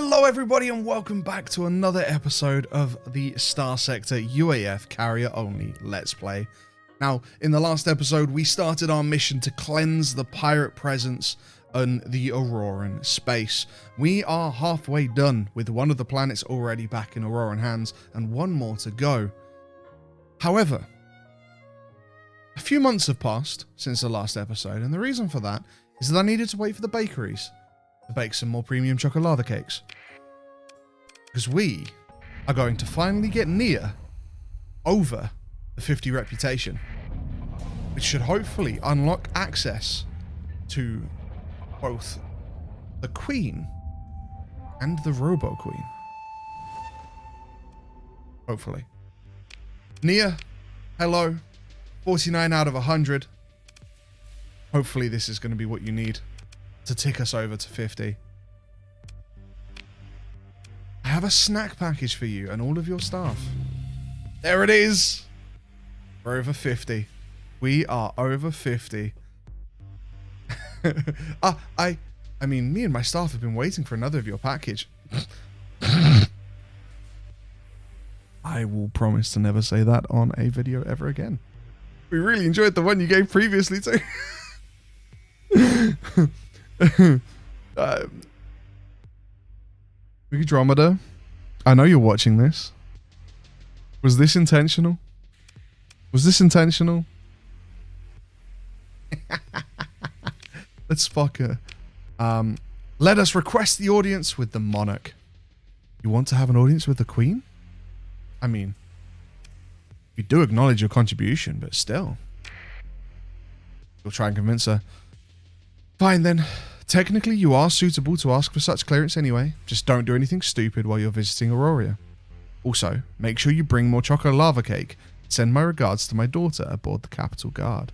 Hello everybody and welcome back to another episode of the Starsector UAF Carrier Only Let's Play. Now, in the last episode, we started our mission to cleanse the pirate presence on the Auroran space. We are halfway done with one of the planets already back in Auroran hands and one more to go. However, a few months have passed since the last episode, and the reason for that is that I needed to wait for the bakeries to bake some more premium chocolate cakes. Because we are going to finally get near over the 50 reputation, which should hopefully unlock access to both the Queen and the Robo Queen. Hopefully. Near, hello, 49 out of 100. Hopefully this is going to be what you need to tick us over to 50. I have a snack package for you and all of your staff. There it is. We're over 50. We are over 50. I mean, me and my staff have been waiting for another of your package. I will promise to never say that on a video ever again. We really enjoyed the one you gave previously too. Andromeda, I know you're watching this. Was this intentional? Was this intentional? Let's fuck her. Let us request the audience with the monarch. You want to have an audience with the Queen? I mean, we do acknowledge your contribution, but still. We'll try and convince her. Fine then. Technically, you are suitable to ask for such clearance anyway. Just don't do anything stupid while you're visiting Auroria. Also, make sure you bring more chocolate lava cake. Send my regards to my daughter aboard the Capital Guard.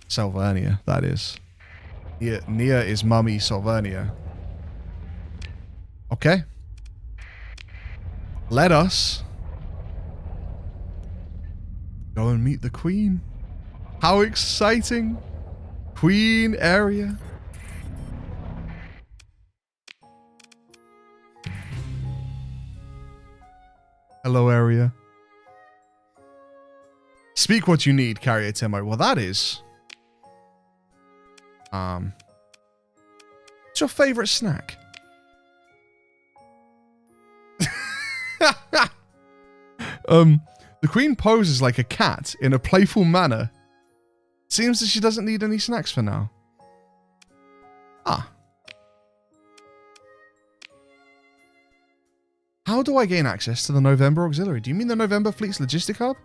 Salvernia, that is. Nia is Mummy Salvernia. Okay. Let us go and meet the Queen. How exciting! Queen area. Hello, area. Speak what you need, Carrier Timo. Well, that is... what's your favorite snack? The Queen poses like a cat in a playful manner. Seems that she doesn't need any snacks for now. Ah. How do I gain access to the November Auxiliary? Do you mean the November Fleet's logistic hub?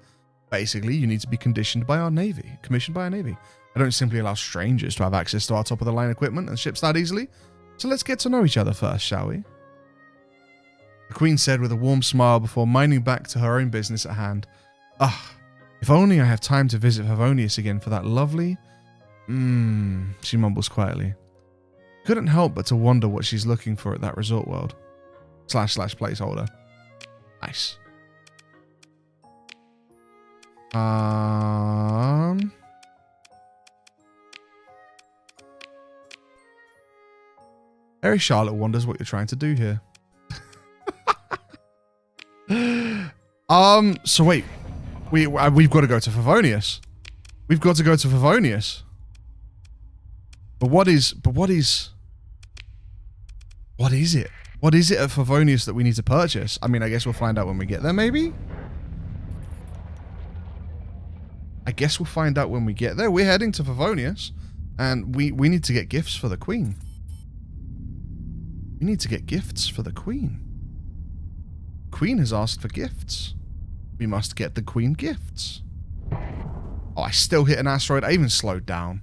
Basically, you need to be commissioned by our Navy. I don't simply allow strangers to have access to our top-of-the-line equipment and ships that easily. So let's get to know each other first, shall we? The Queen said with a warm smile before minding back to her own business at hand. Ah. If only I have time to visit Favonius again for that lovely... she mumbles quietly. Couldn't help but to wonder what she's looking for at that resort world. / placeholder. Nice. Harry Charlotte wonders what you're trying to do here. So wait. We've got to go to Favonius. We've got to go to Favonius. But what is it? What is it at Favonius that we need to purchase? I mean, I guess we'll find out when we get there, maybe? I guess we'll find out when we get there. We're heading to Favonius, and we need to get gifts for the Queen. We need to get gifts for the Queen. Queen has asked for gifts. We must get the Queen gifts. Oh, I still hit an asteroid. I even slowed down.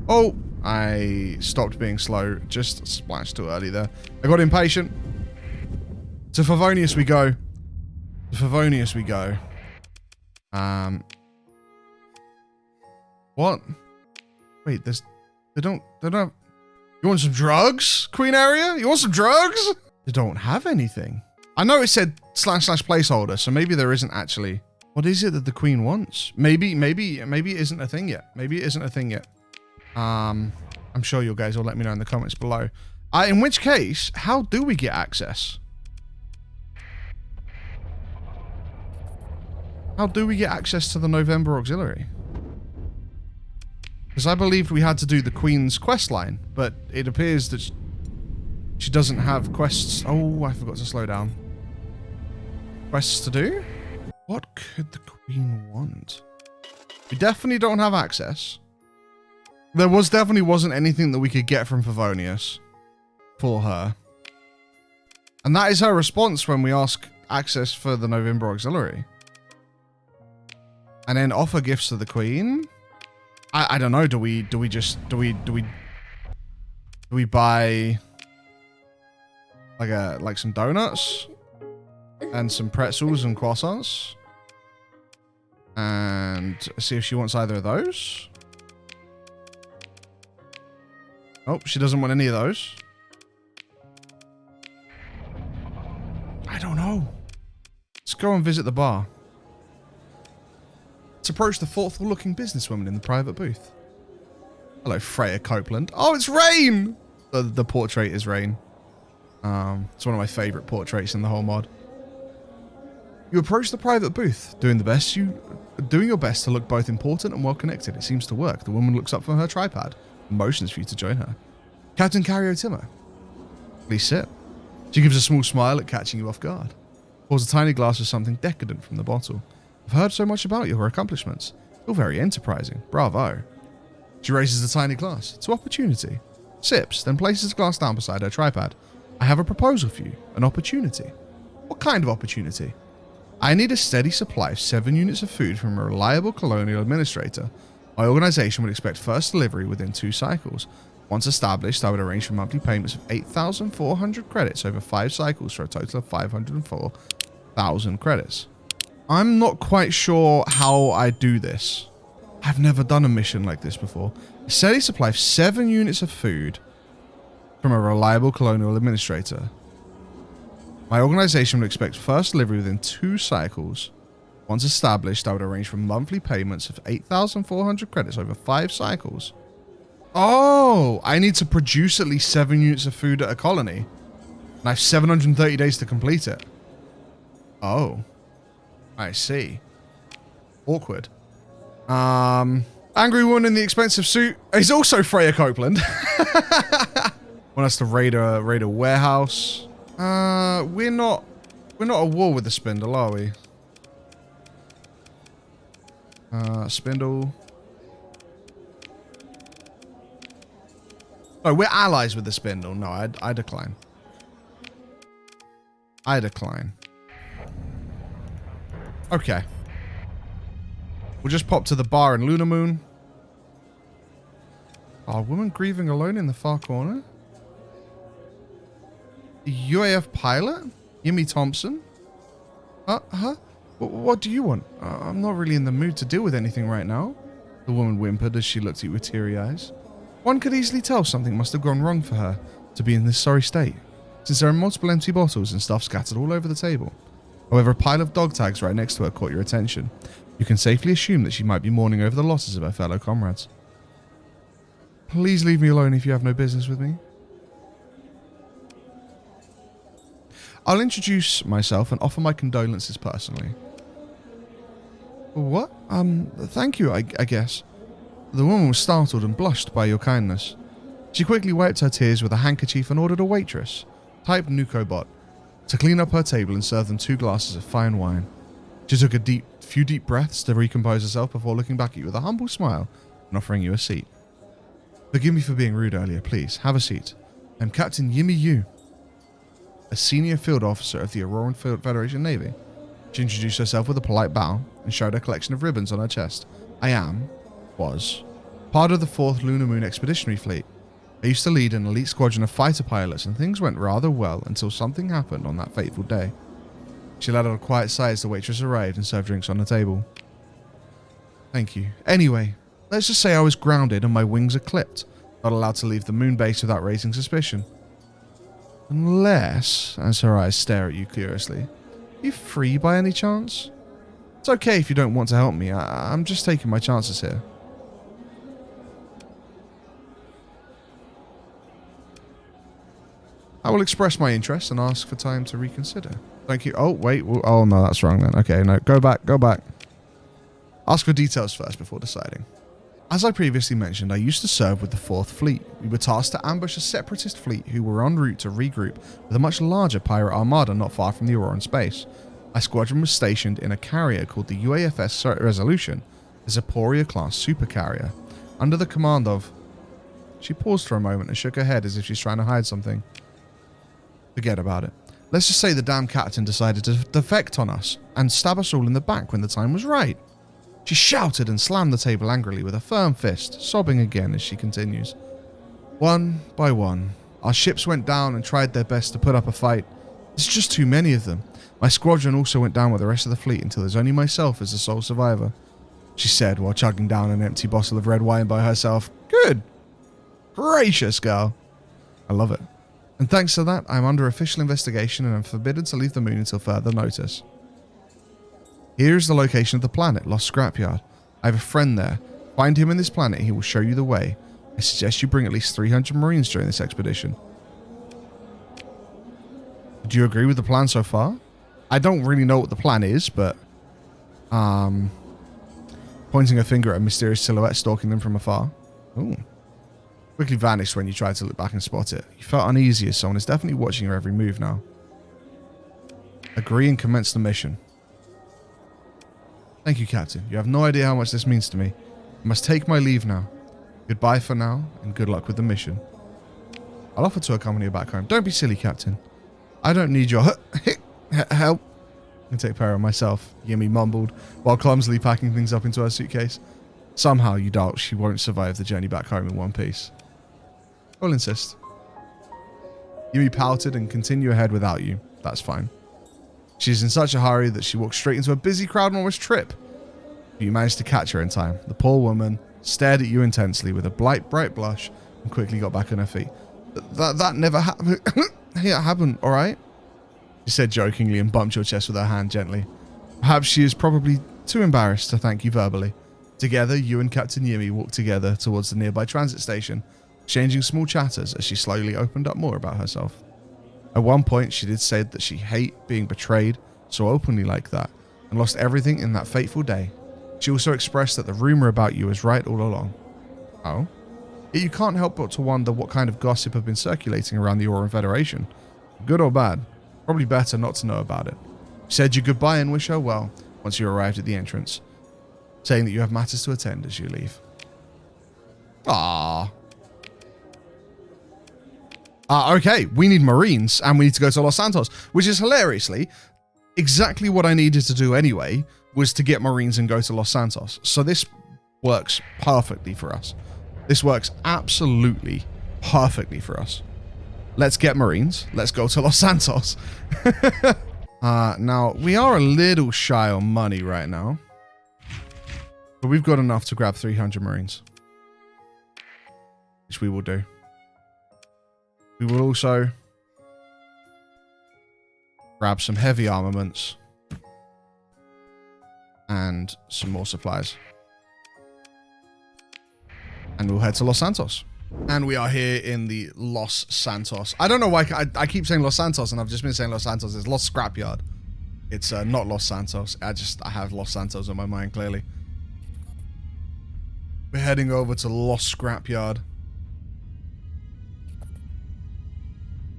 Oh, I stopped being slow. Just splashed too early there. I got impatient. To Favonius we go. What? Wait, they don't have... You want some drugs, Queen area? You want some drugs? They don't have anything. I know it said / placeholder, so maybe there isn't actually... What is it that the Queen wants? Maybe it isn't a thing yet. Maybe it isn't a thing yet. I'm sure you guys will let me know in the comments below. In which case, how do we get access? How do we get access to the November Auxiliary? Because I believed we had to do the Queen's quest line, but it appears that she doesn't have quests. Oh, I forgot to slow down. Quests to do? What could the Queen want? We definitely don't have access. There definitely wasn't anything that we could get from Favonius for her. And that is her response when we ask access for the November Auxiliary. And then offer gifts to the Queen. I don't know. Do we buy like some donuts and some pretzels and croissants and see if she wants either of those? Oh, she doesn't want any of those. I don't know. Let's go and visit the bar. Let's approach the thoughtful-looking businesswoman in the private booth. Hello, Freya Copeland. Oh, it's Rain! The portrait is Rain. It's one of my favorite portraits in the whole mod. You approach the private booth, doing your best to look both important and well-connected. It seems to work. The woman looks up from her tripod and motions for you to join her. Captain Karyotimo. Please sit. She gives a small smile at catching you off guard. Pours a tiny glass of something decadent from the bottle. I've heard so much about your accomplishments. You're very enterprising. Bravo. She raises a tiny glass. To opportunity. Sips, then places the glass down beside her tripod. I have a proposal for you. An opportunity. What kind of opportunity? I need a steady supply of 7 units of food from a reliable colonial administrator. My organization would expect first delivery within 2 cycles. Once established, I would arrange for monthly payments of 8,400 credits over 5 cycles for a total of 504,000 credits. I'm not quite sure how I do this. I've never done a mission like this before. A steady supply of 7 units of food from a reliable colonial administrator. My organization would expect first delivery within 2 cycles. Once established, I would arrange for monthly payments of 8,400 credits over 5 cycles. Oh, I need to produce at least 7 units of food at a colony. And I have 730 days to complete it. Oh, I see. Awkward. Angry woman in the expensive suit is also Freya Copeland. Want us to raid a warehouse? We're not at war with the Spindle, are we? Spindle. No, we're allies with the Spindle. No, I decline. I decline. Okay. We'll just pop to the bar in Lunar Moon. Oh, woman grieving alone in the far corner. UAF pilot? Yumi Thompson? What do you want? I'm not really in the mood to deal with anything right now. The woman whimpered as she looked at you with teary eyes. One could easily tell something must have gone wrong for her to be in this sorry state, since there are multiple empty bottles and stuff scattered all over the table. However, a pile of dog tags right next to her caught your attention. You can safely assume that she might be mourning over the losses of her fellow comrades. Please leave me alone if you have no business with me. I'll introduce myself and offer my condolences personally. What? Thank you, I guess. The woman was startled and blushed by your kindness. She quickly wiped her tears with a handkerchief and ordered a waitress, type Nukobot, to clean up her table and serve them 2 glasses of fine wine. She took a few deep breaths to recompose herself before looking back at you with a humble smile and offering you a seat. Forgive me for being rude earlier, please. Have a seat. I'm Captain Yumi Yu, a senior field officer of the Auroran Federation Navy. She introduced herself with a polite bow and showed a collection of ribbons on her chest. Was part of the 4th Lunar Moon Expeditionary Fleet. I used to lead an elite squadron of fighter pilots, and things went rather well until something happened on that fateful day. She let out a quiet sigh as the waitress arrived and served drinks on the table. Thank you. Anyway, let's just say I was grounded and my wings are clipped, not allowed to leave the moon base without raising suspicion. Unless, as her eyes stare at you curiously, are you free by any chance? It's okay if you don't want to help me. I'm just taking my chances here. I will express my interest and ask for time to reconsider. Thank you. Oh, wait. Oh, no, that's wrong then. Okay, no. Go back. Go back. Ask for details first before deciding. As I previously mentioned, I used to serve with the 4th Fleet. We were tasked to ambush a separatist fleet who were en route to regroup with a much larger pirate armada not far from the Auroran space. My squadron was stationed in a carrier called the UAF Resolution, a Zaporia-class supercarrier, under the command of... She paused for a moment and shook her head as if she's trying to hide something. Forget about it. Let's just say the damn captain decided to defect on us and stab us all in the back when the time was right. She shouted and slammed the table angrily with a firm fist, sobbing again as she continues. One by one, our ships went down and tried their best to put up a fight. There's just too many of them. My squadron also went down with the rest of the fleet until there's only myself as the sole survivor, she said while chugging down an empty bottle of red wine by herself. Good gracious, girl. I love it. And thanks to that, I'm under official investigation and I'm forbidden to leave the moon until further notice. Here is the location of the planet, Lost Scrapyard. I have a friend there. Find him in this planet, he will show you the way. I suggest you bring at least 300 Marines during this expedition. Do you agree with the plan so far? I don't really know what the plan is, but... pointing a finger at a mysterious silhouette stalking them from afar. Ooh. Quickly vanished when you tried to look back and spot it. You felt uneasy as someone is definitely watching your every move now. Agree and commence the mission. Thank you, Captain. You have no idea how much this means to me. I must take my leave now. Goodbye for now, and good luck with the mission. I'll offer to accompany you back home. Don't be silly, Captain. I don't need your help. I can take care of myself, Yumi mumbled, while clumsily packing things up into her suitcase. Somehow you doubt she won't survive the journey back home in one piece. I'll insist. Yumi pouted and continued ahead without you. That's fine. She's in such a hurry that she walked straight into a busy crowd and almost tripped. But you managed to catch her in time. The poor woman stared at you intensely with a bright blush and quickly got back on her feet. That never happened. It happened, alright? She said jokingly and bumped your chest with her hand gently. Perhaps she is probably too embarrassed to thank you verbally. Together, you and Captain Yumi walked together towards the nearby transit station, exchanging small chatters as she slowly opened up more about herself. At one point, she did say that she hated being betrayed so openly like that, and lost everything in that fateful day. She also expressed that the rumor about you was right all along. Oh? Yet you can't help but to wonder what kind of gossip have been circulating around the Auroran Federation. Good or bad? Probably better not to know about it. She said you goodbye and wish her well once you arrived at the entrance, saying that you have matters to attend as you leave. Ah. Okay, we need Marines, and we need to go to Los Santos, which is hilariously exactly what I needed to do anyway, was to get Marines and go to Los Santos. So this works perfectly for us. This works absolutely perfectly for us. Let's get Marines. Let's go to Los Santos. Now, we are a little shy on money right now, but we've got enough to grab 300 Marines, which we will do. We will also grab some heavy armaments and some more supplies. And we'll head to Los Santos. And we are here in the Los Santos. I don't know why I keep saying Los Santos and I've just been saying Los Santos. It's Los Scrapyard. It's not Los Santos. I have Los Santos in my mind, clearly. We're heading over to Los Scrapyard,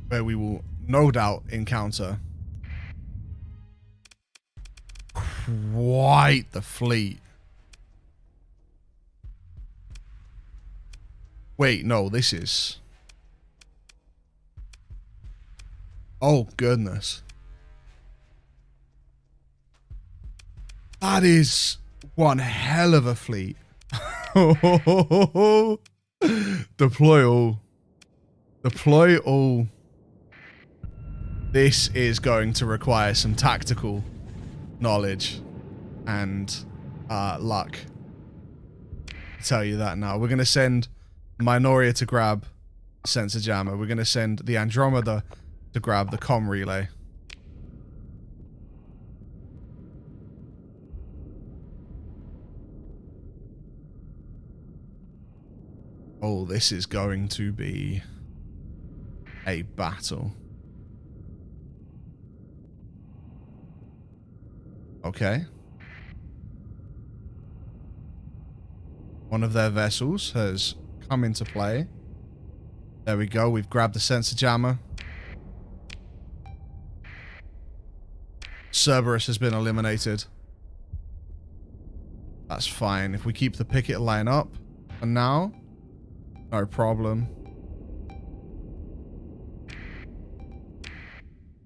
where we will no doubt encounter quite the fleet. Wait, no, this is... Oh, goodness. That is one hell of a fleet. Deploy all. Deploy all. This is going to require some tactical knowledge and luck. I'll tell you that now. We're going to send Minoria to grab sensor jammer. We're going to send the Andromeda to grab the comm relay. Oh, this is going to be a battle. Okay. One of their vessels has come into play. There we go. We've grabbed the sensor jammer. Cerberus has been eliminated. That's fine. If we keep the picket line up for now, no problem.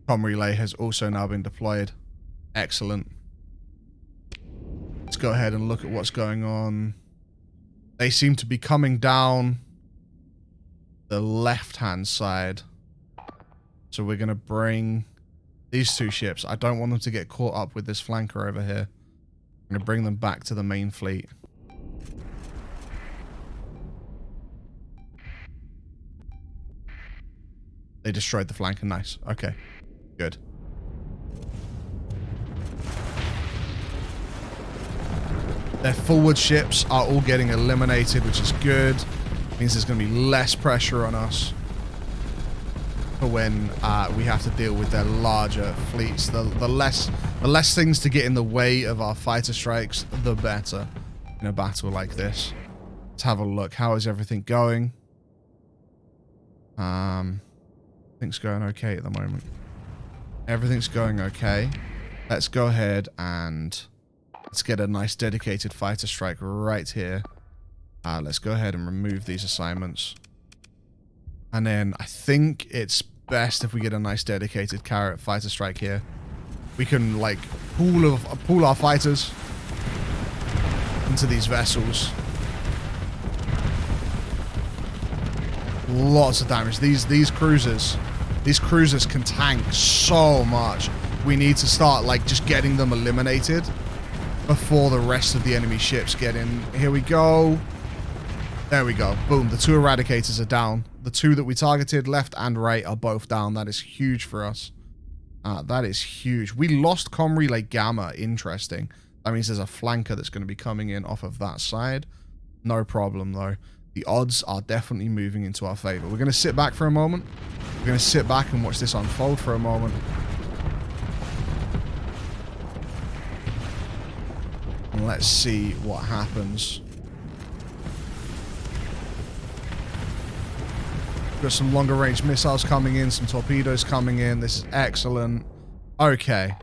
Comm relay has also now been deployed. Excellent. Let's go ahead and look at what's going on. They seem to be coming down the left-hand side. So we're going to bring these two ships. I don't want them to get caught up with this flanker over here. I'm going to bring them back to the main fleet. They destroyed the flanker. Nice. Okay. Good. Their forward ships are all getting eliminated, which is good. Means there's going to be less pressure on us for when we have to deal with their larger fleets. The less things to get in the way of our fighter strikes, the better in a battle like this. Let's have a look. How is everything going? Everything's going okay at the moment. Everything's going okay. Let's go ahead and let's get a nice dedicated fighter strike right here. Let's go ahead and remove these assignments. And then I think it's best if we get a nice dedicated carrot fighter strike here. We can like pool our fighters into these vessels. Lots of damage. These cruisers can tank so much. We need to start like just getting them eliminated before the rest of the enemy ships get in. Here we go. There we go. Boom. The two eradicators are down. The two that we targeted, left and right, are both down. That is huge for us. That is huge. We lost comm relay gamma. Interesting. That means there's a flanker that's going to be coming in off of that side. No problem, though. The odds are definitely moving into our favor. We're going to sit back for a moment. We're going to sit back and watch this unfold for a moment. And let's see what happens. Got some longer range missiles coming in, some torpedoes coming in. This is excellent. Okay.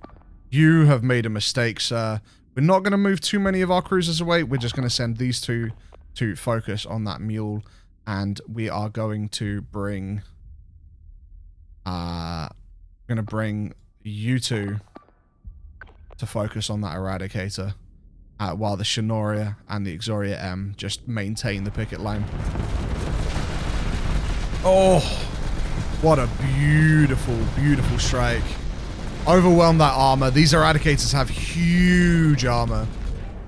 You have made a mistake, sir. We're not going to move too many of our cruisers away. We're just going to send these two to focus on that mule. And we are going to bring... you two to focus on that eradicator. While the Shinoria and the Exoria M just maintain the picket line. Oh, what a beautiful, beautiful strike. Overwhelm that armor. These eradicators have huge armor,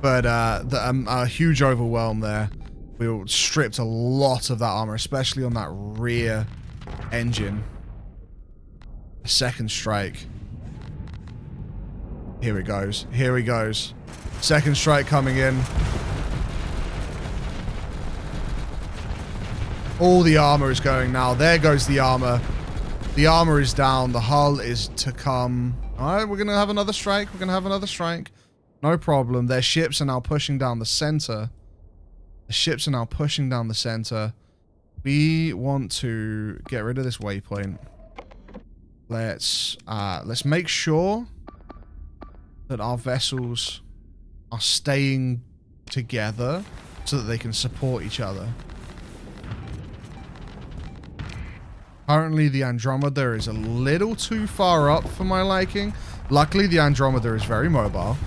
but a huge overwhelm there. We stripped a lot of that armor, especially on that rear engine. A second strike. Here it goes. Here he goes. Second strike coming in. All the armor is going now. There goes the armor. The armor is down. The hull is to come. Alright, we're going to have another strike. We're going to have another strike. No problem. Their ships are now pushing down the center. The ships are now pushing down the center. We want to get rid of this waypoint. Let's make sure that our vessels are staying together so that they can support each other. Currently, the Andromeda is a little too far up for my liking. Luckily, the Andromeda is very mobile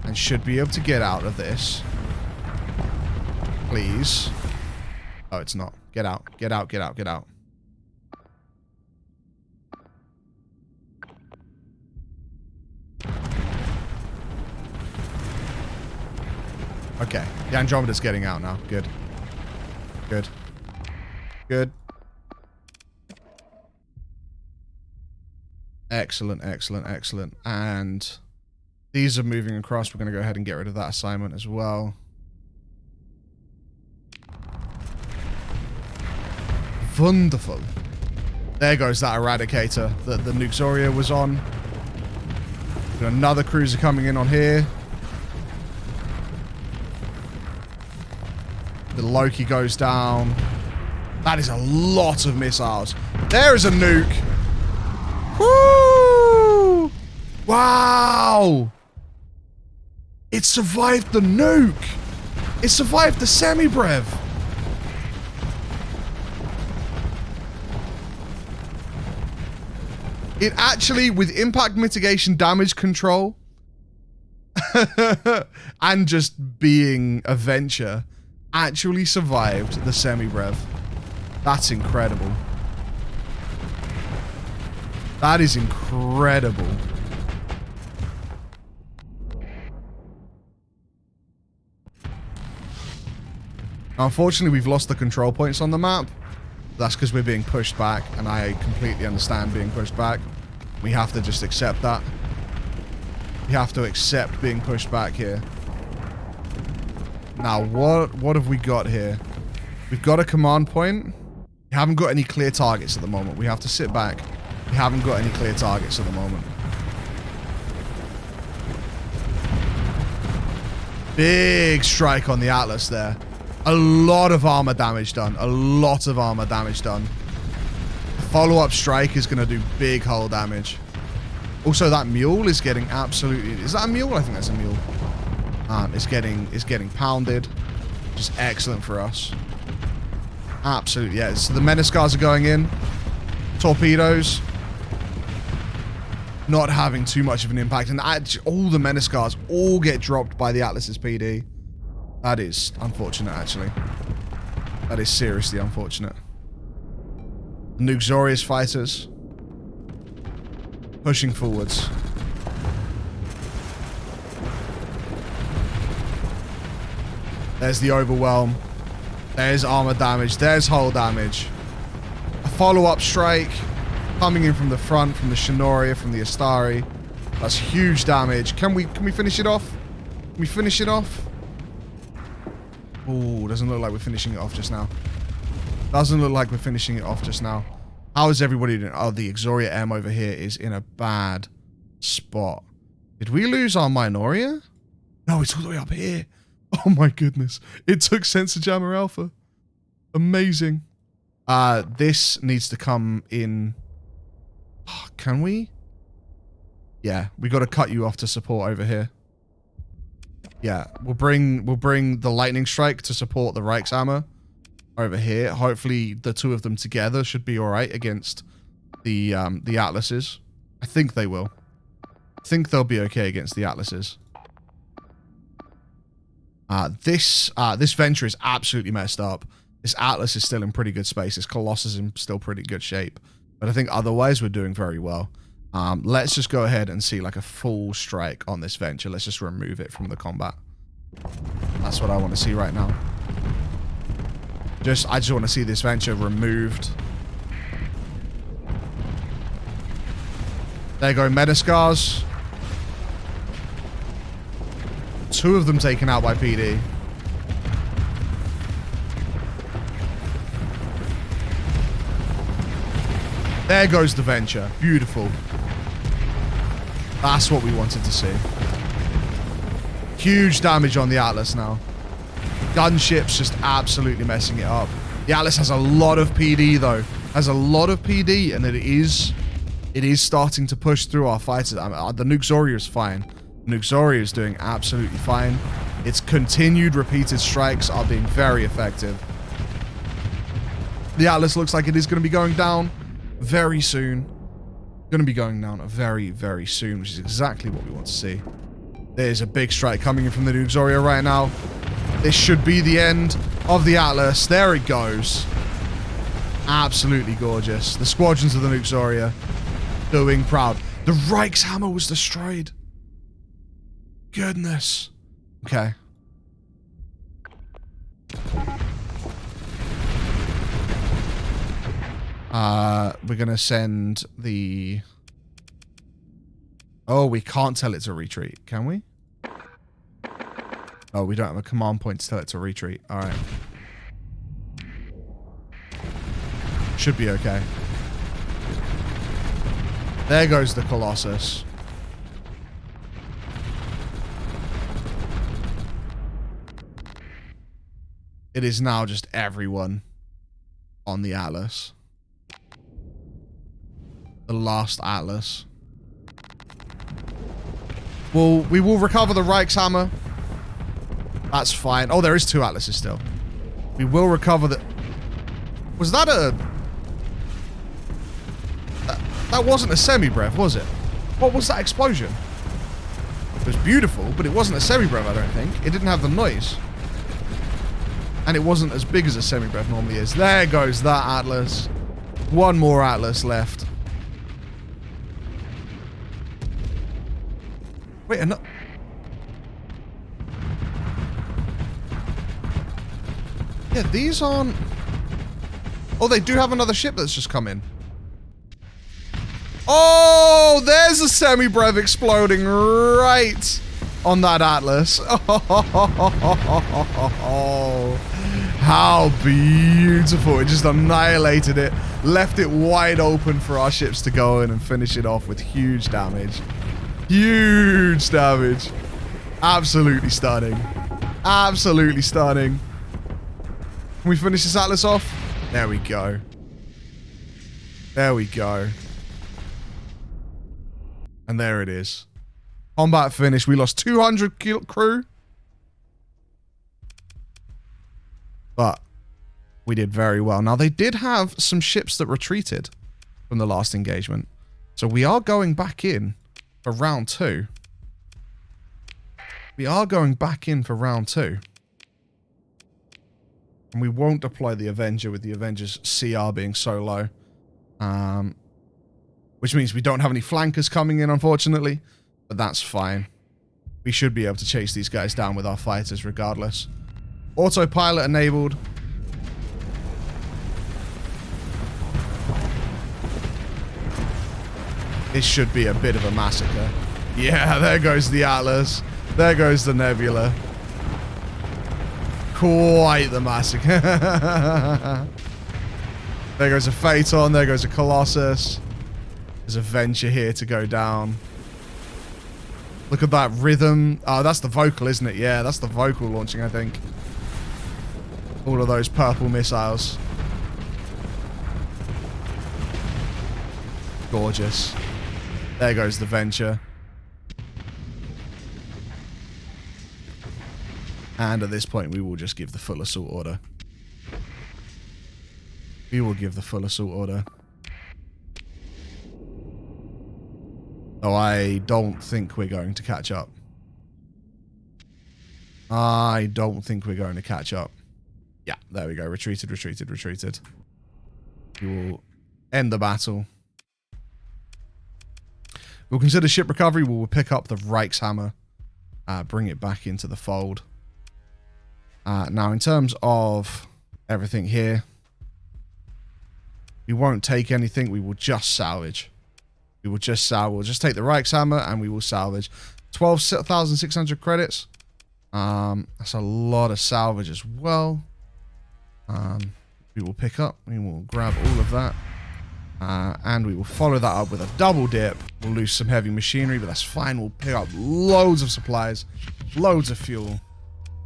and should be able to get out of this. Please. Oh, it's not. Get out. Get out. Get out. Get out. Okay. The Andromeda's getting out now. Good. Good. Good. Excellent, excellent, excellent. And these are moving across. We're going to go ahead and get rid of that assignment as well. Wonderful. There goes that Eradicator that the Nexerelin was on. Got another cruiser coming in on here. The Loki goes down. That is a lot of missiles. There is a nuke. Woo! Wow! It survived the nuke. It survived the semi-brev. It actually, with impact mitigation, damage control, and just being a venture, actually survived the semi-brev. That's incredible. That is incredible. Unfortunately, we've lost the control points on the map. That's because we're being pushed back, and I completely understand being pushed back. We have to just accept that. We have to accept being pushed back here. Now, what have we got here? We've got a command point. We haven't got any clear targets at the moment. We have to sit back. We haven't got any clear targets at the moment. Big strike on the Atlas there. A lot of armor damage done. A lot of armor damage done. Follow-up strike is going to do big hull damage. Also, that mule is getting absolutely... Is that a mule? I think that's a mule. It's getting pounded. Which is excellent for us. Absolutely, yeah. So the Meniscars are going in. Torpedoes. Not having too much of an impact. And all the Meniscars all get dropped by the Atlas's PD. That is unfortunate, actually. That is seriously unfortunate. Nexerelin fighters. Pushing forwards. There's the overwhelm. There's armor damage. There's hull damage. A follow-up strike. Coming in from the front, from the Shinoria, from the Astari. That's huge damage. Can we finish it off? Can we finish it off? Ooh, doesn't look like we're finishing it off just now. Doesn't look like we're finishing it off just now. How is everybody doing? Oh, the Exoria M over here is in a bad spot. Did we lose our Minoria? No, it's all the way up here. Oh my goodness. It took Sensor Jammer Alpha. Amazing. This needs to come in. Oh, can we? Yeah, we got to cut you off to support over here. Yeah, we'll bring the lightning strike to support the Reichshammer over here. Hopefully, the two of them together should be all right against the Atlases. I think they will. I think they'll be okay against the Atlases. This venture is absolutely messed up. This Atlas is still in pretty good space. This Colossus is in still pretty good shape. But I think otherwise we're doing very well. Let's just go ahead and see like a full strike on this venture. Let's just remove it from the combat. That's what I want to see right now. I just want to see this venture removed. There go Meniscars. Two of them taken out by PD. There goes the venture. Beautiful. That's what we wanted to see. Huge damage on the Atlas now. Gunship's just absolutely messing it up. The Atlas has a lot of PD though. Has a lot of PD, and it is starting to push through our fighters. I mean, the Nexerelin is fine. Nexerelin is doing absolutely fine. Its continued repeated strikes are being very effective. The Atlas looks like it is going to be going down very soon. Going to be going down very, very soon, which is exactly what we want to see. There's a big strike coming in from the Nexerelin right now. This should be the end of the Atlas. There it goes. Absolutely gorgeous. The squadrons of the Nexerelin doing proud. The Reichshammer was destroyed. Goodness. Okay. We're gonna send the... Oh, we can't tell it to retreat, can we? Oh, we don't have a command point to tell it to retreat. Alright. Should be okay. There goes the Colossus. It is now just everyone on the Atlas. The last Atlas. Well, we will recover the Reichshammer. That's fine. Oh, there is 2 Atlases still. We will recover the... Was that a... That wasn't a semi-brev, was it? What was that explosion? It was beautiful, but it wasn't a semi-brev, I don't think. It didn't have the noise. And it wasn't as big as a semi-brev normally is. There goes that Atlas. One more Atlas left. Wait, no. Yeah, these aren't... Oh, they do have another ship that's just come in. Oh, there's a semi-brev exploding right on that Atlas. Oh, how beautiful. It just annihilated it. Left it wide open for our ships to go in and finish it off with huge damage. Huge damage. Absolutely stunning. Absolutely stunning. Can we finish this Atlas off? There we go. There we go. And there it is. Combat finish. We lost 200 crew. But we did very well. Now, they did have some ships that retreated from the last engagement. So we are going back in for round 2. We are going back in for round 2. And we won't deploy the Avenger with the Avenger's CR being so low. Which means we don't have any flankers coming in, unfortunately. But that's fine. We should be able to chase these guys down with our fighters regardless. Autopilot enabled. This should be a bit of a massacre. Yeah, there goes the Atlas. There goes the Nebula. Quite the massacre. There goes a Phaeton. There goes a Colossus. There's a Venture here to go down. Look at that rhythm. Oh, that's the Vocal, isn't it? Yeah, that's the Vocal launching, I think. All of those purple missiles. Gorgeous. There goes the Venture. And at this point, we will just give the full assault order. We will give the full assault order. Oh, I don't think we're going to catch up. I don't think we're going to catch up. Yeah, there we go. Retreated, retreated, retreated. We will end the battle. We'll consider ship recovery. We will pick up the Reichshammer. Bring it back into the fold. Now, in terms of everything here, we won't take anything. We will just salvage. We will just salvage. We'll just take the Reichshammer and we will salvage. 12,600 credits. That's a lot of salvage as well. We will pick up. We will grab all of that. And we will follow that up with a double dip. We'll lose some heavy machinery, but that's fine. We'll pick up loads of supplies, loads of fuel,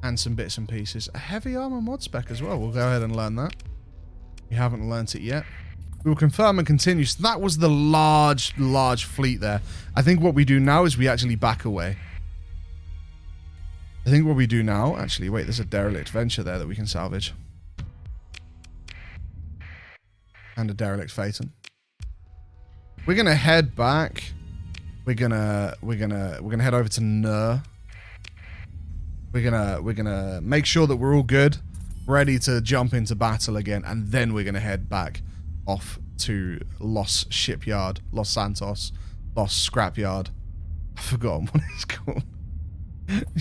and some bits and pieces. A heavy armor mod spec as well. We'll go ahead and learn that. We haven't learnt it yet. We will confirm and continue. So that was the large fleet there. I think what we do now is we actually back away. I think what we do now... Actually, wait, there's a derelict Venture there that we can salvage. And a derelict Phaeton. We're gonna head back. We're gonna head over to Nur. We're gonna make sure that we're all good, ready to jump into battle again, and then we're gonna head back off to Los Shipyard, Los Santos, Los Scrapyard. I've forgotten what it's called.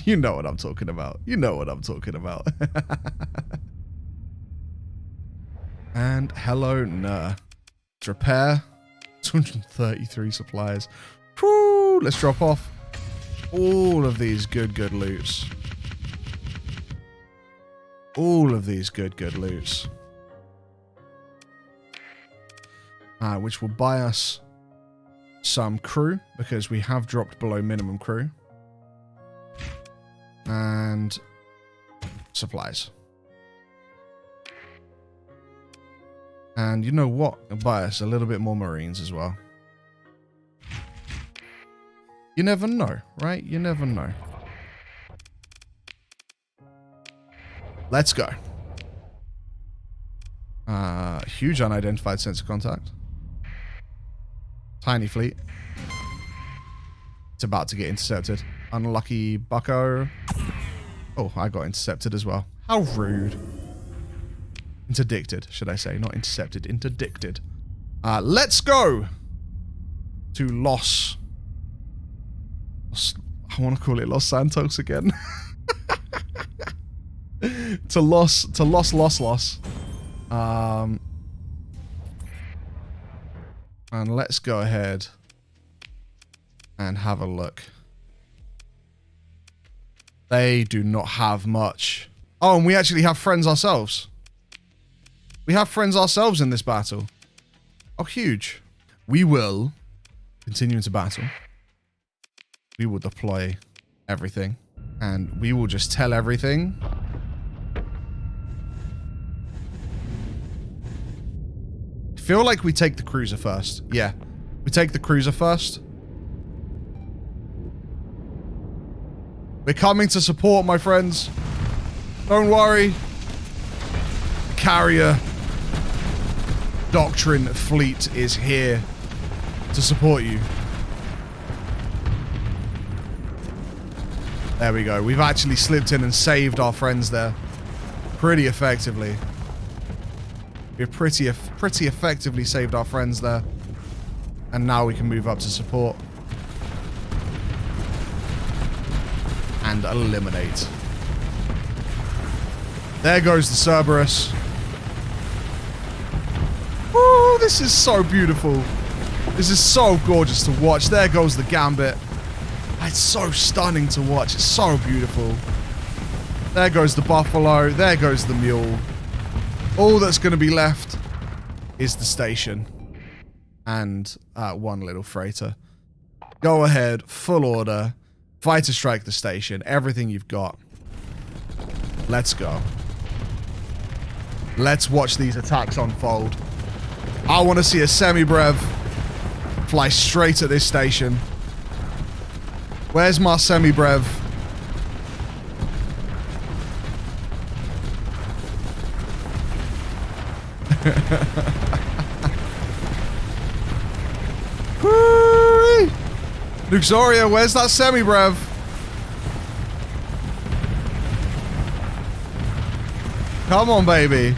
You know what I'm talking about. You know what I'm talking about. And hello, Nur. Let's repair. 233 supplies. Whew, let's drop off all of these good loots. All of these good loots. which will buy us some crew because we have dropped below minimum crew. And supplies. And you know what? It'll buy us a little bit more Marines as well. You never know, right? You never know. Let's go. Huge unidentified sensor contact. Tiny fleet. It's about to get intercepted. Unlucky bucko. Oh, I got intercepted as well. How rude. Interdicted, should I say. Not intercepted, interdicted. Let's go to Los. I want to call it Los Santos again. to Los. And let's go ahead and have a look. They do not have much. Oh, and we actually have friends ourselves. We have friends ourselves in this battle. Oh, huge. We will continue into battle. We will deploy everything. And we will just tell everything. I feel like we take the cruiser first. Yeah. We take the cruiser first. We're coming to support, my friends. Don't worry. Carrier Doctrine Fleet is here to support you. There we go. We've actually slipped in and saved our friends there. Pretty effectively. We've pretty effectively saved our friends there. And now we can move up to support. And eliminate. There goes the Cerberus. Woo, this is so beautiful. This is so gorgeous to watch. There goes the Gambit. It's so stunning to watch. It's so beautiful. There goes the Buffalo. There goes the Mule. All that's going to be left is the station. And one little freighter. Go ahead. Full order. Fighter strike the station. Everything you've got. Let's go. Let's watch these attacks unfold. I want to see a semi-brev fly straight at this station. Where's my semi-brev? Nexerelin, where's that semi-brev? Come on, baby.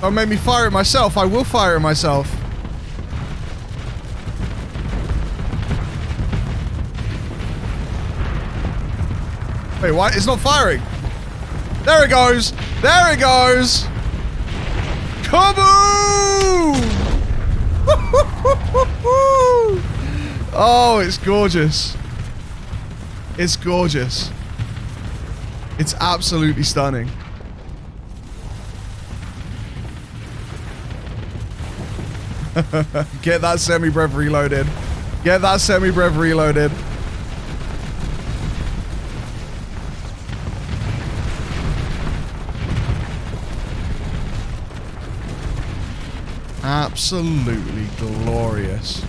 Don't make me fire it myself. I will fire it myself. Wait, what? It's not firing. There it goes. There it goes. Kaboom! Oh, it's gorgeous. It's gorgeous. It's absolutely stunning. Get that semi-brev reloaded. Get that semi-brev reloaded. Absolutely glorious.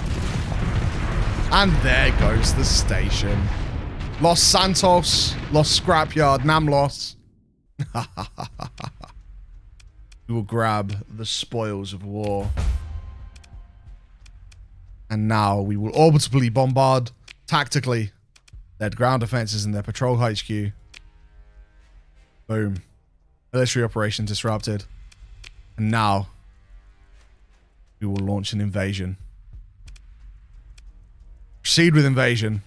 And there goes the station. Los Santos, Los Scrapyard, Namlos. We will grab the spoils of war. And now we will orbitally bombard tactically their ground defenses and their patrol HQ. Boom. Military operation disrupted. And now we will launch an invasion. Proceed with invasion.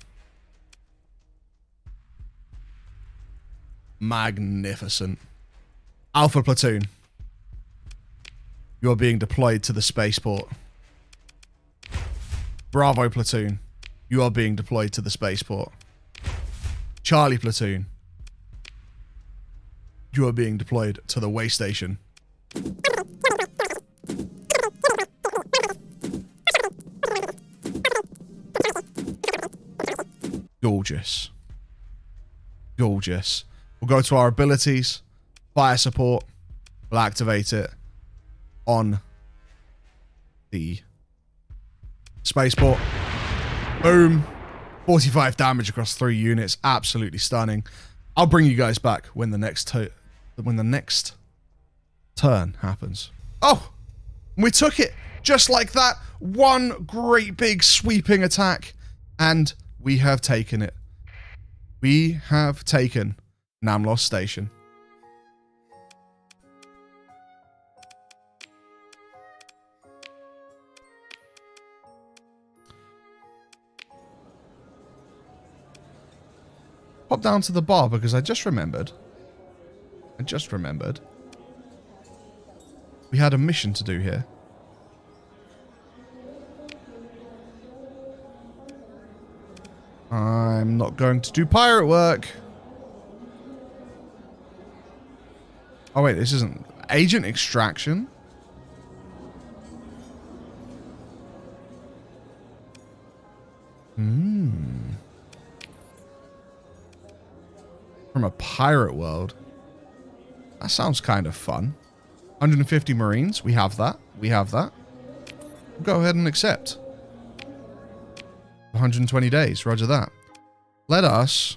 Magnificent. Alpha Platoon. You are being deployed to the spaceport. Bravo Platoon. You are being deployed to the spaceport. Charlie Platoon. You are being deployed to the way station. Gorgeous. Gorgeous. We'll go to our abilities. Fire support. We'll activate it on the spaceport. Boom. 45 damage across 3 units. Absolutely stunning. I'll bring you guys back when the next turn happens. Oh, we took it just like that. One great big sweeping attack, and we have taken it. We have taken Namlos Station. Pop down to the bar because I just remembered. We had a mission to do here. I'm not going to do pirate work. Oh wait, this isn't agent extraction. From a pirate world. That sounds kind of fun. 150 Marines. We have that. We have that. Go ahead and accept. 120 days. Roger that. Let us...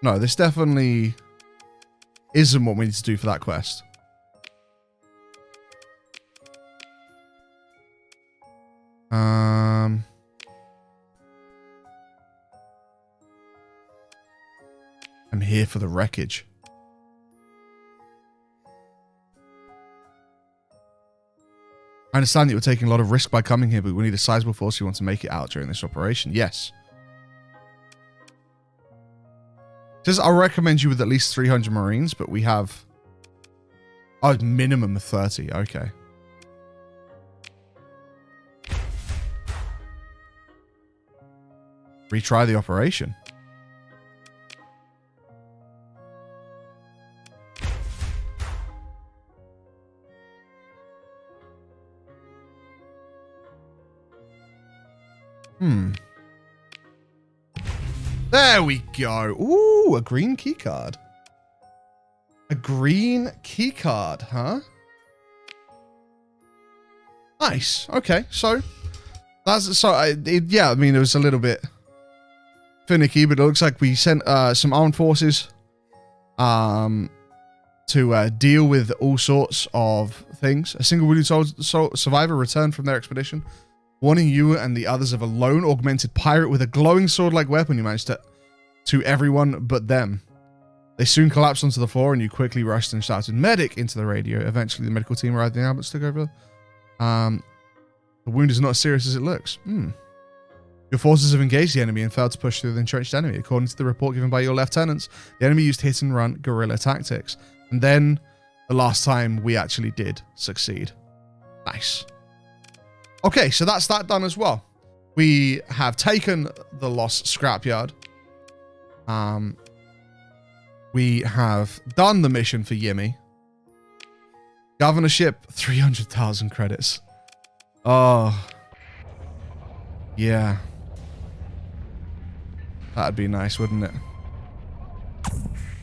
No, this definitely isn't what we need to do for that quest. I'm here for the wreckage. I understand that you're taking a lot of risk by coming here, but we need a sizable force who want to make it out during this operation. Yes. Says I'll recommend you with at least 300 Marines, but we have... Oh, minimum of 30. Okay. Retry the operation. There we go. Ooh, a green keycard. A green keycard, huh? Nice. Okay, so that's yeah. I mean, it was a little bit finicky, but it looks like we sent some armed forces to deal with all sorts of things. A single wounded survivor returned from their expedition, warning you and the others of a lone augmented pirate with a glowing sword-like weapon you managed to everyone but them. They soon collapsed onto the floor and you quickly rushed and shouted medic into the radio. Eventually the medical team arrived and the ambulance took over. The wound is not as serious as it looks. Your forces have engaged the enemy and failed to push through the entrenched enemy. According to the report given by your lieutenants, the enemy used hit and run guerrilla tactics. And then the last time we actually did succeed. Nice. Okay, so that's that done as well. We have taken the lost scrapyard. We have done the mission for Yumi. Governorship, 300,000 credits. Oh. Yeah. That'd be nice, wouldn't it?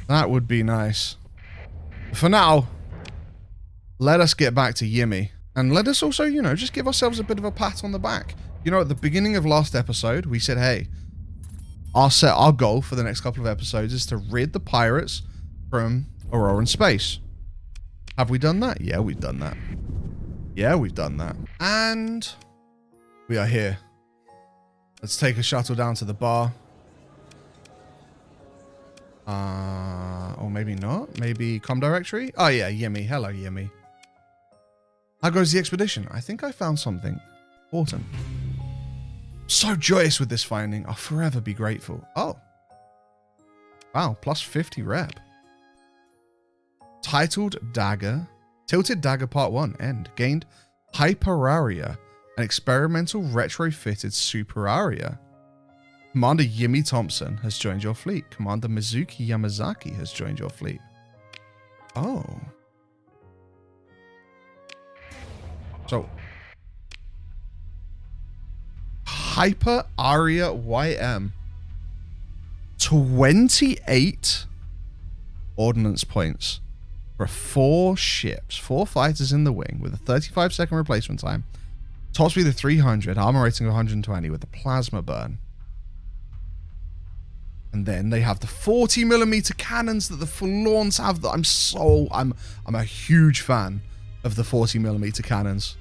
That would be nice. For now, let us get back to Yumi. And let us also, you know, just give ourselves a bit of a pat on the back. You know, at the beginning of last episode, we said, hey, our goal for the next couple of episodes is to rid the pirates from Auroran space. Have we done that? Yeah, we've done that. Yeah, we've done that. And we are here. Let's take a shuttle down to the bar. Or maybe not. Maybe com directory. Oh yeah, Yumi. Hello, Yumi. How goes the expedition? I think I found something important. So joyous with this finding. I'll forever be grateful. Oh. Wow, plus 50 rep. Titled dagger. Tilted Dagger Part 1, end. Gained Hyperaria, an experimental retrofitted Superaria. Commander Yumi Thompson has joined your fleet. Commander Mizuki Yamazaki has joined your fleet. Oh. So, Hyperaria YM. 28 ordnance points for 4 ships, 4 fighters in the wing with a 35-second replacement time, top speed of 300, armor rating of 120 with a plasma burn. And then they have the 40mm cannons that the Forlorns have. That I'm a huge fan of the 40mm cannons.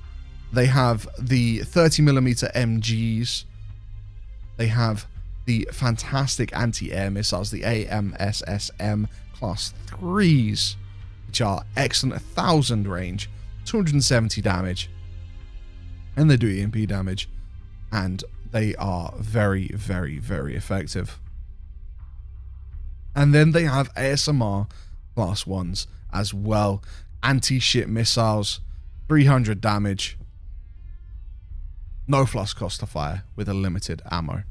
They have the 30mm MGs. They have the fantastic anti-air missiles, the AMSSM Class 3s, which are excellent, 1,000 range, 270 damage, and they do EMP damage, and they are very, very, very effective. And then they have ASMR Class 1s as well, anti-ship missiles, 300 damage, no plus cost to fire with a limited ammo.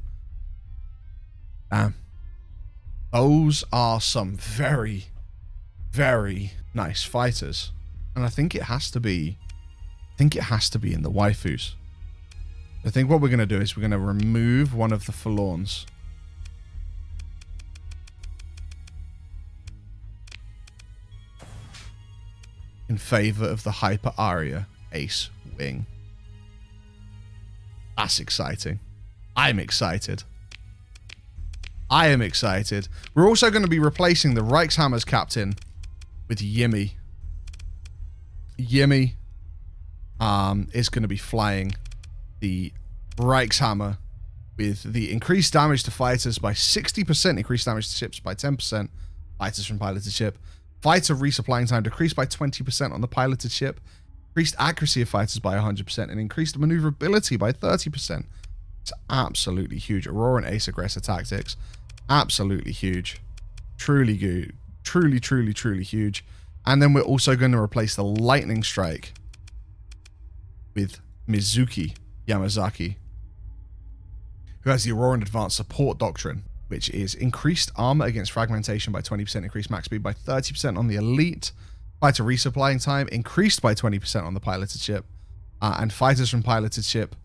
Those are some very, very nice fighters, and I think it has to be in the waifus. I think what we're going to do is we're going to remove one of the Forlorns. In favor of the Hyperaria Ace Wing. That's exciting. I'm excited. I am excited. We're also going to be replacing the Reichshammer's captain with Yumi. Yumi is going to be flying the Reichshammer with the increased damage to fighters by 60%, increased damage to ships by 10%, fighters from piloted ship. Fighter resupplying time decreased by 20% on the piloted ship, increased accuracy of fighters by 100%, and increased maneuverability by 30%. It's absolutely huge. Auroran Ace Aggressor Tactics. Absolutely huge. Truly good. Truly, truly, truly huge. And then we're also going to replace the Lightning Strike with Mizuki Yamazaki, who has the Auroran Advanced Support Doctrine, which is increased armor against fragmentation by 20%, increased max speed by 30% on the elite, fighter resupplying time increased by 20% on the piloted ship, and fighters from piloted ship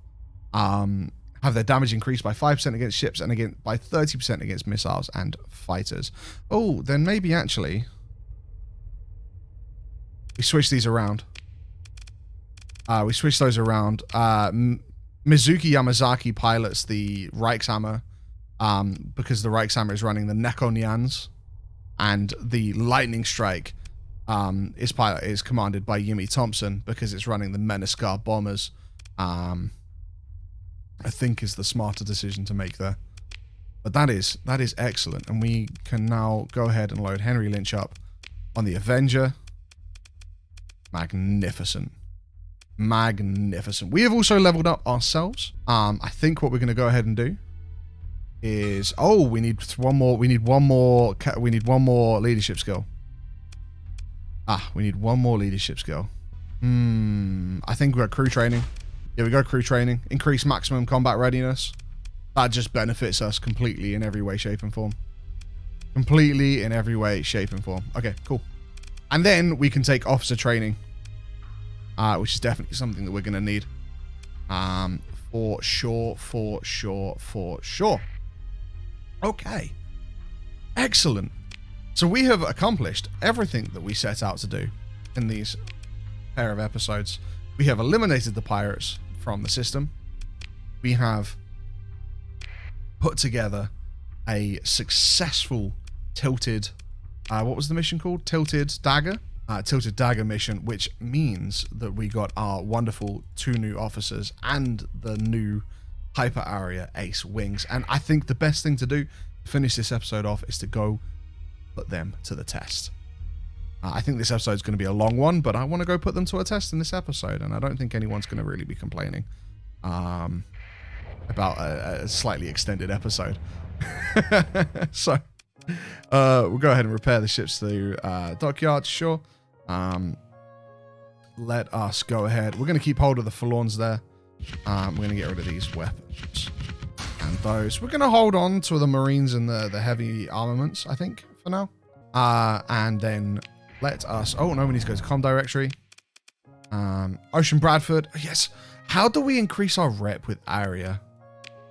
have their damage increased by 5% against ships and again by 30% against missiles and fighters. Oh, then maybe actually we switch these around. We switch those around. Mizuki Yamazaki pilots the Reichshammer because the Reichshammer is running the Nekonians, and the Lightning Strike is commanded by Yumi Thompson because it's running the Menaskar bombers. I think is the smarter decision to make there. But that is excellent, and we can now go ahead and load Henry Lynch up on the Avenger. Magnificent. Magnificent. We have also leveled up ourselves. I think what we're going to go ahead and do is, we need one more leadership skill. We need one more leadership skill. I think we're at crew training. Yeah, we go crew training. Increase maximum combat readiness. That just benefits us completely in every way, shape, and form. Completely in every way, shape, and form. Okay, cool. And then we can take officer training, which is definitely something that we're going to need. For sure, for sure, for sure. Okay. Excellent. So we have accomplished everything that we set out to do in these pair of episodes. We have eliminated the pirates from the system. We have put together a successful tilted, what was the mission called? Tilted Dagger? Tilted Dagger mission, which means that we got our wonderful 2 new officers and the new Hyperaria Ace Wings. And I think the best thing to do to finish this episode off is to go put them to the test. I think this episode is going to be a long one, but I want to go put them to a test in this episode, and I don't think anyone's going to really be complaining about a slightly extended episode. So we'll go ahead and repair the ships through dockyard, sure. let us go ahead. We're going to keep hold of the forlorns there. We're going to get rid of these weapons and those. We're going to hold on to the marines and the heavy armaments, I think, for now. And then let us... Oh, no, we need to go to comm directory. Ocean Bradford. Yes. How do we increase our rep with Aria?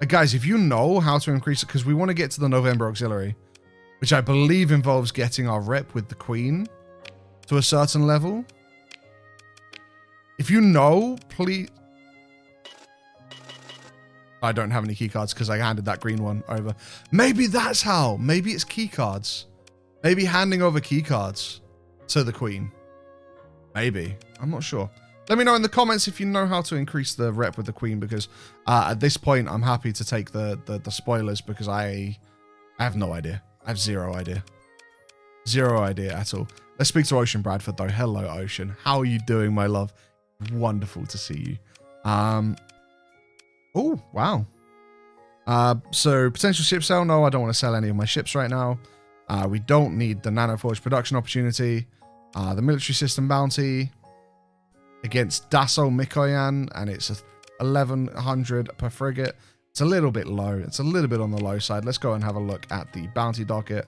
Guys, if you know how to increase it, because we want to get to the November Auxiliary, which I believe involves getting our rep with the Queen to a certain level. If you know, please... I don't have any keycards because I handed that green one over. Maybe that's how. Maybe it's keycards. Maybe handing over keycards to the Queen. Maybe. I'm not sure. Let me know in the comments if you know how to increase the rep with the Queen, because at this point, I'm happy to take the spoilers because I have no idea. I have zero idea. Zero idea at all. Let's speak to Ocean Bradford, though. Hello, Ocean. How are you doing, my love? Wonderful to see you. Oh, wow. So, potential ship sale. No, I don't want to sell any of my ships right now. We don't need the Nanoforge production opportunity. The military system bounty against Dassault-Mikoyan, and it's 1,100 per frigate. It's a little bit low. It's a little bit on the low side. Let's go and have a look at the bounty docket.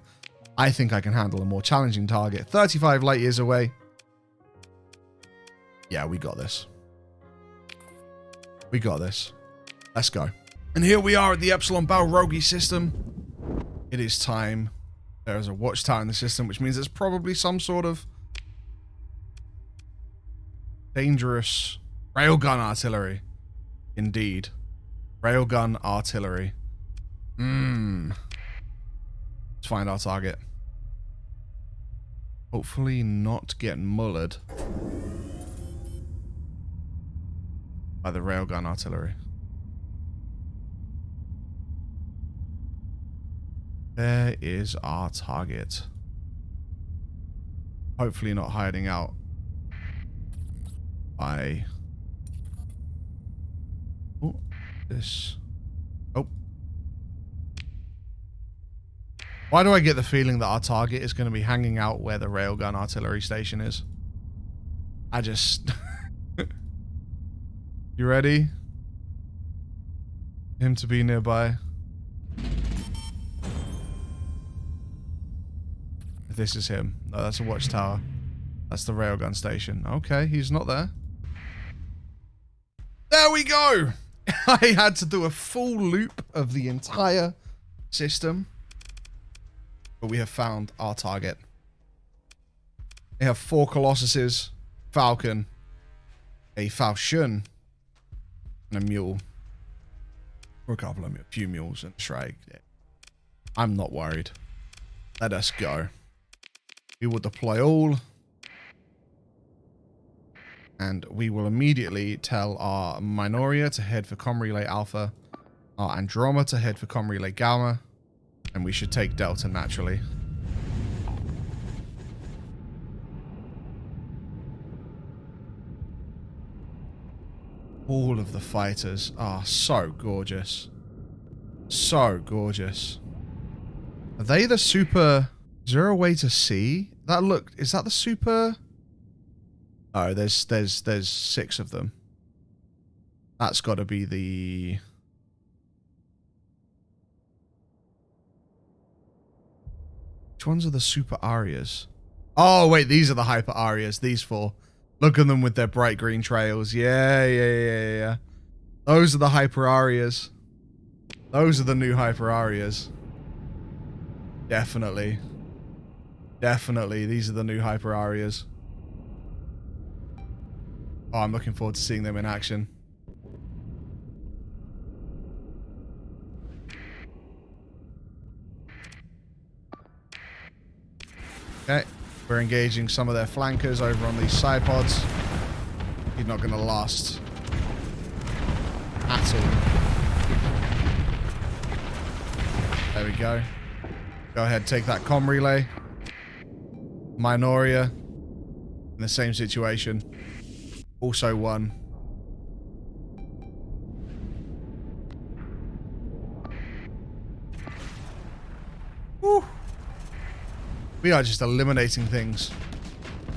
I think I can handle a more challenging target. 35 light years away. Yeah, we got this. We got this. Let's go. And here we are at the Epsilon Balrogi system. It is time. There is a watchtower in the system, which means there's probably some sort of dangerous railgun artillery. Indeed. Railgun artillery. Let's find our target. Hopefully not get mullered by the railgun artillery. There is our target. Hopefully not hiding out by... Oh, this... Oh. Why do I get the feeling that our target is going to be hanging out where the railgun artillery station is? I just... You ready? Him to be nearby. This is him. No, that's a watchtower. That's the railgun station. Okay, he's not there. There we go! I had to do a full loop of the entire system. But we have found our target. They have 4 Colossuses, Falcon, a Falchion, and a mule. Or a couple of few mules and a Shrike. Yeah. I'm not worried. Let us go. We will deploy all. And we will immediately tell our Minoria to head for Com Relay Alpha, our Androma to head for Com Relay Gamma, and we should take Delta naturally. All of the fighters are so gorgeous. So gorgeous. Are they the super... Is there a way to see? That look, is that the super... Oh, there's 6 of them. That's got to be the... Which ones are the super Arias? Oh, wait, these are the hyper Arias. These 4. Look at them with their bright green trails. Yeah. Those are the hyper Arias. Those are the new hyper Arias. Definitely. Definitely, these are the new hyper Arias. Oh, I'm looking forward to seeing them in action. Okay, we're engaging some of their flankers over on these side pods. He's not going to last at all. There we go. Go ahead, take that comm relay. Minoria in the same situation. Also won. Woo. We are just eliminating things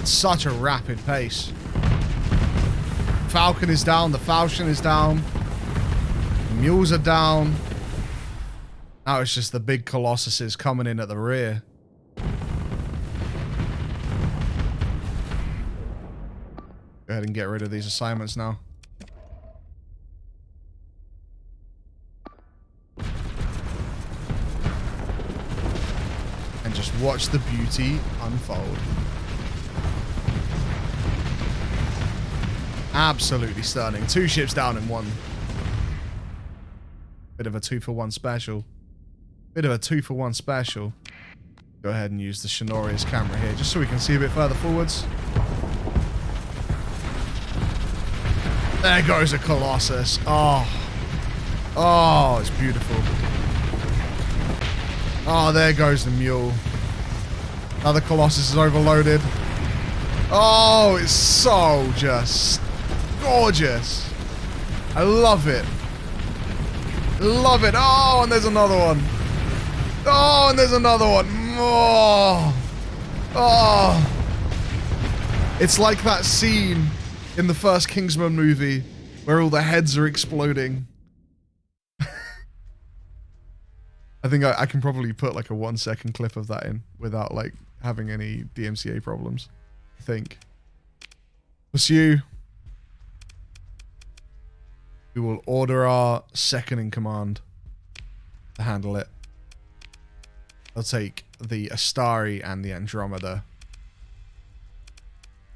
at such a rapid pace. Falcon is down. The Falchion is down. The mules are down. Now it's just the big Colossuses coming in at the rear. Go ahead and get rid of these assignments now. And just watch the beauty unfold. Absolutely stunning. 2 ships down in one. Bit of a 2-for-1 special. Bit of a 2-for-1 special. Go ahead and use the Shinori's camera here, just so we can see a bit further forwards. There goes a Colossus. Oh. Oh, it's beautiful. Oh, there goes the mule. Another Colossus is overloaded. Oh, it's so just gorgeous. I love it. Love it. Oh, and there's another one. Oh, and there's another one. Oh. Oh. It's like that scene in the first Kingsman movie where all the heads are exploding. I think I can probably put like a 1-second clip of that in without like having any DMCA problems. I think. Pursue. We will order our second in command to handle it. I'll take the Astari and the Andromeda.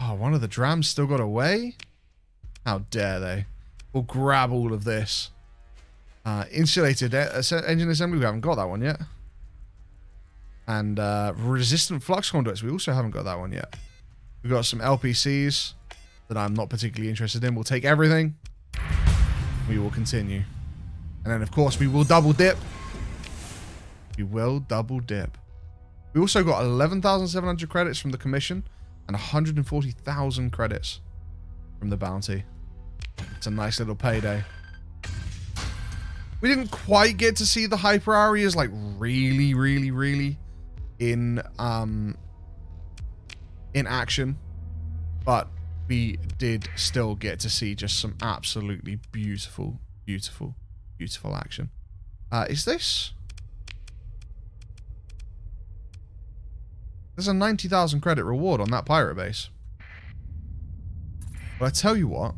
Oh, one of the Drams still got away? How dare they? We'll grab all of this. Insulated engine assembly, we haven't got that one yet. And resistant flux conduits, we also haven't got that one yet. We've got some LPCs that I'm not particularly interested in. We'll take everything. We will continue. And then, of course, we will double dip. We will double dip. We also got 11,700 credits from the commission and 140,000 credits from the bounty. It's a nice little payday. We didn't quite get to see the hyper areas like really in action, but we did still get to see just some absolutely beautiful action. Is this? There's a 90,000 credit reward on that pirate base. But I tell you what,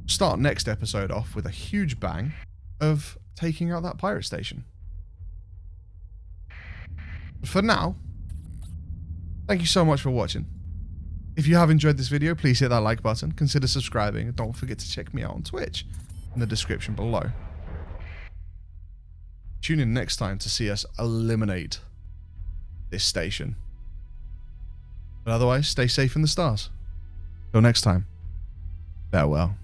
start next episode off with a huge bang of taking out that pirate station. But for now, thank you so much for watching. If you have enjoyed this video, please hit that like button, consider subscribing, and don't forget to check me out on Twitch in the description below. Tune in next time to see us eliminate this station. But otherwise, stay safe in the stars. Till next time, farewell.